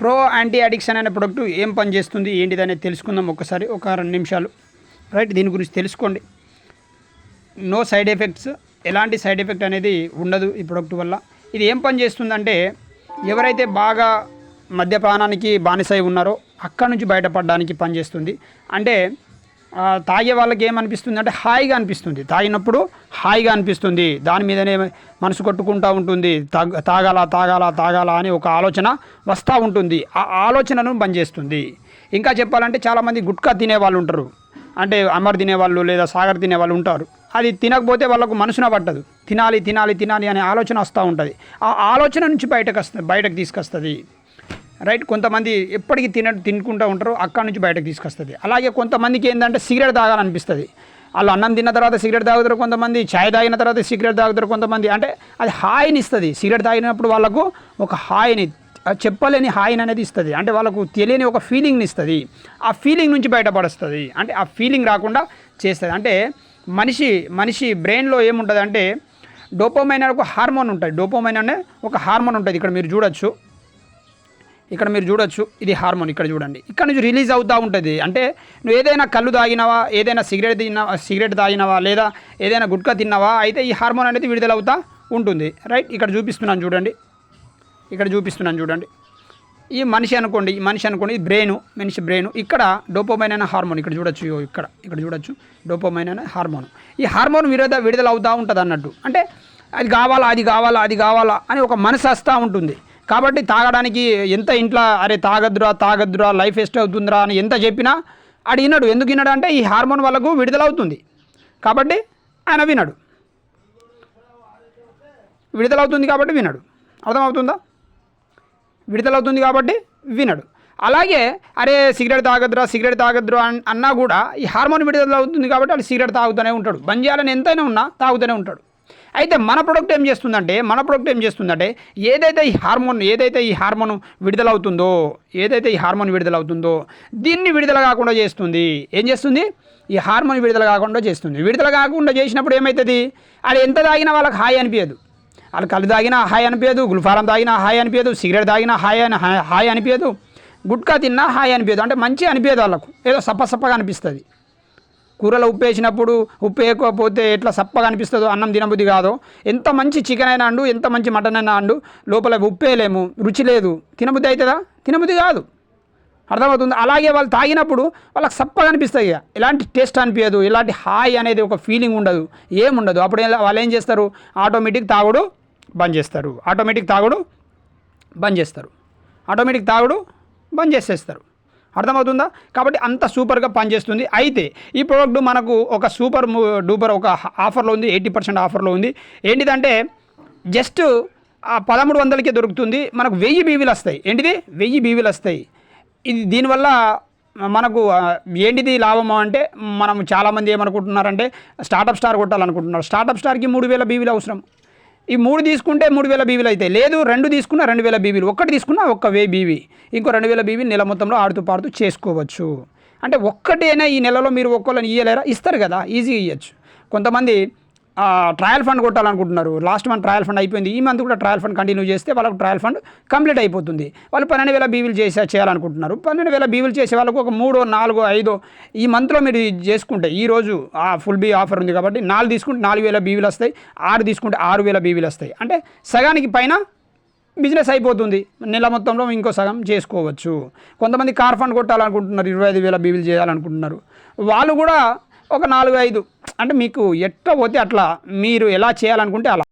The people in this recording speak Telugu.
ప్రో యాంటీ అడిక్షన్ అనే ప్రొడక్ట్ ఏం పని చేస్తుంది ఏంటిది అనేది తెలుసుకుందాం ఒకసారి ఒక 2 నిమిషాలు. రైట్, దీని గురించి తెలుసుకోండి. నో సైడ్ ఎఫెక్ట్స్, ఎలాంటి సైడ్ ఎఫెక్ట్ అనేది ఉండదు ఈ ప్రొడక్ట్ వల్ల. ఇది ఏం పని చేస్తుందంటే ఎవరైతే బాగా మద్యపానానికి బానిసై ఉన్నారో అక్కడి నుంచి బయటపడడానికి పనిచేస్తుంది. అంటే తాగే వాళ్ళకి ఏమనిపిస్తుంది అంటే హాయిగా అనిపిస్తుంది, తాగినప్పుడు హాయిగా అనిపిస్తుంది, దాని మీదనే మనసు కొట్టుకుంటూ ఉంటుంది, తాగాల తాగాల తాగాల అని ఒక ఆలోచన వస్తూ ఉంటుంది. ఆ ఆలోచనను బంద్ చేస్తుంది. ఇంకా చెప్పాలంటే చాలామంది గుట్కా తినేవాళ్ళు ఉంటారు, అంటే అమర్ తినేవాళ్ళు లేదా సాగర్ తినేవాళ్ళు ఉంటారు. అది తినకపోతే వాళ్ళకు మనసున పట్టదు, తినాలి తినాలి తినాలి అనే ఆలోచన వస్తూ ఉంటుంది. ఆ ఆలోచన నుంచి బయటకు తీసుకొస్తుంది. రైట్, కొంతమంది ఎప్పటికీ తినుకుంటూ ఉంటారు, అక్కడి నుంచి బయటకు తీసుకొస్తుంది. అలాగే కొంతమందికి ఏంటంటే సిగరెట్ తాగాలనిపిస్తుంది. వాళ్ళు అన్నం తిన్న తర్వాత సిగరెట్ తాగుతారు, కొంతమంది ఛాయ్ తాగిన తర్వాత సిగరెట్ తాగుతారు, కొంతమంది అంటే అది హాయిని ఇస్తుంది. సిగరెట్ తాగినప్పుడు వాళ్ళకు ఒక హాయిని, చెప్పలేని హాయిని అనేది ఇస్తుంది. అంటే వాళ్ళకు తెలియని ఒక ఫీలింగ్ని ఇస్తుంది. ఆ ఫీలింగ్ నుంచి బయటపడుస్తుంది, అంటే ఆ ఫీలింగ్ రాకుండా చేస్తుంది. అంటే మనిషి బ్రెయిన్లో ఏముంటుంది అంటే డోపమైన్ అనే ఒక హార్మోన్ ఉంటుంది. డోపమైన్ అనే ఒక హార్మోన్ ఉంటుంది. ఇక్కడ మీరు చూడొచ్చు, ఇది హార్మోన్. ఇక్కడ చూడండి, ఇక్కడ నుంచి రిలీజ్ అవుతూ ఉంటుంది. అంటే నువ్వు ఏదైనా కళ్ళు తాగినావా, ఏదైనా సిగరెట్ తాగినావా, లేదా ఏదైనా గుట్కా తిన్నావా, అయితే ఈ హార్మోన్ అనేది విడుదలవుతూ ఉంటుంది. రైట్, ఇక్కడ చూపిస్తున్నాను చూడండి. ఈ మనిషి అనుకోండి, ఇది మనిషి బ్రెయిన్. ఇక్కడ డోపమైన్ అనే హార్మోన్ ఇక్కడ చూడొచ్చు డోపమైన్ అనే హార్మోన్. ఈ హార్మోన్ విడుదల అవుతూ ఉంటుంది అన్నట్టు. అంటే అది కావాలా అని ఒక మనసు వస్తూ ఉంటుంది. కాబట్టి తాగడానికి ఎంత ఇంట్లో అరే తాగద్దురా లైఫ్ వేస్ట్ అవుతుందిరా అని ఎంత చెప్పినా ఆడు వినడు. ఎందుకు వినడు అంటే ఈ హార్మోన్ వాళ్ళకు విడుదలవుతుంది కాబట్టి ఆయన వినడు. విడుదలవుతుంది కాబట్టి వినడు. అర్థమవుతుందా? విడుదలవుతుంది కాబట్టి వినడు. అలాగే అరే సిగరెట్ తాగద్దురా అన్నా కూడా ఈ హార్మోన్ విడుదలవుతుంది కాబట్టి వాడు సిగరెట్ తాగుతూనే ఉంటాడు. బంద్ చేయాలని ఎంతైనా ఉన్నా తాగుతూనే ఉంటాడు. అయితే మన ప్రొడక్ట్ ఏం చేస్తుందంటే ఏదైతే ఈ హార్మోన్ విడుదలవుతుందో దీన్ని విడుదల కాకుండా చేస్తుంది. ఏం చేస్తుంది? ఈ హార్మోన్ విడుదల కాకుండా చేస్తుంది. విడుదల కాకుండా చేసినప్పుడు ఏమవుతుంది? అది ఎంత తాగినా వాళ్ళకి హాయి అనిపించదు. వాళ్ళు కళ్ళు తాగినా హాయి అనిపించదు, గుల్ఫారం తాగినా హాయి అనిపించదు, సిగరెట్ తాగినా హాయి అనిపించదు, గుట్కా తిన్నా హాయి అనిపించదు. అంటే మంచి అనిపించదు వాళ్ళకు, ఏదో సప్పగా అనిపిస్తుంది. కూరలో ఉప్పు వేసినప్పుడు ఉప్పు వేయకపోతే ఎట్లా సప్పగా అనిపిస్తుందో, అన్నం తినబుద్ధి కాదో, ఎంత మంచి చికెన్ అయినా అండు, ఎంత మంచి మటన్ అయినా అండు, లోపల ఉప్పు వేయలేము, రుచి లేదు, తినబుద్ధి అవుతుందా? తినబుద్ధి కాదు. అర్థమవుతుంది? అలాగే వాళ్ళు తాగినప్పుడు వాళ్ళకి సప్పగా అనిపిస్తాయి. ఎలాంటి టేస్ట్ అనిపించదు, ఎలాంటి హాయ్ అనేది ఒక ఫీలింగ్ ఉండదు, ఏముండదు. అప్పుడు వాళ్ళు ఏం చేస్తారు? ఆటోమేటిక్ తాగుడు బంద్ చేసేస్తారు. అర్థమవుతుందా? కాబట్టి అంత సూపర్గా పనిచేస్తుంది. అయితే ఈ ప్రోడక్ట్ మనకు ఒక సూపర్ డూపర్ ఒక ఆఫర్లో ఉంది, 80% ఆఫర్లో ఉంది. ఏంటిదంటే జస్ట్ 1300కే దొరుకుతుంది. మనకు 1000 బీవీలు వస్తాయి. ఏంటిది? 1000 బీవీలు వస్తాయి. ఇది దీనివల్ల మనకు ఏంటిది లాభమో అంటే, మనం చాలామంది ఏమనుకుంటున్నారంటే స్టార్టప్ స్టార్ కొట్టాలనుకుంటున్నారు. స్టార్టప్ స్టార్కి 3000 బీవీలు అవసరం. ఈ 3 తీసుకుంటే 3000 బీవీలు అవుతాయి. లేదు 2 తీసుకున్నా 2000 బీవీలు, 1 తీసుకున్నా 1000 బీవీ, ఇంకో 2000 బీవీలు నెల మొత్తంలో ఆడుతూ పాడుతూ చేసుకోవచ్చు. అంటే ఒక్కటైనా ఈ నెలలో మీరు ఒక్కళ్ళని ఇయ్యలేరా? ఇస్తారు కదా, ఈజీగా ఇవ్వచ్చు. కొంతమంది ట్రయల్ ఫండ్ కొట్టాలనుకుంటున్నారు. లాస్ట్ మంత్ ట్రయల్ ఫండ్ అయిపోయింది, ఈ మంత్ కూడా ట్రయల్ ఫండ్ కంటిన్యూ చేస్తే వాళ్ళకు ట్రయల్ ఫండ్ కంప్లీట్ అయిపోతుంది. వాళ్ళు 12000 బీవీలు చేయాలనుకుంటున్నారు. 12000 బీవీలు చేసే వాళ్ళకు ఒక 3, 4, 5 ఈ మంత్లో మీరు చేసుకుంటే, ఈరోజు ఫుల్ బీ ఆఫర్ ఉంది కాబట్టి 4 తీసుకుంటే 4000 బీవీలు వస్తాయి, 6 తీసుకుంటే 6000 బీవీలు వస్తాయి. అంటే సగానికి పైన బిజినెస్ అయిపోతుంది. నెల మొత్తంలో ఇంకో సగం చేసుకోవచ్చు. కొంతమంది కార్ ఫండ్ కొట్టాలనుకుంటున్నారు, 25000 బీవీలు చేయాలనుకుంటున్నారు. వాళ్ళు కూడా ఒక 4, 5 అంటే మీకు ఎట్లా పోతే అట్లా, మీరు ఎలా చేయాలనుకుంటే అలా.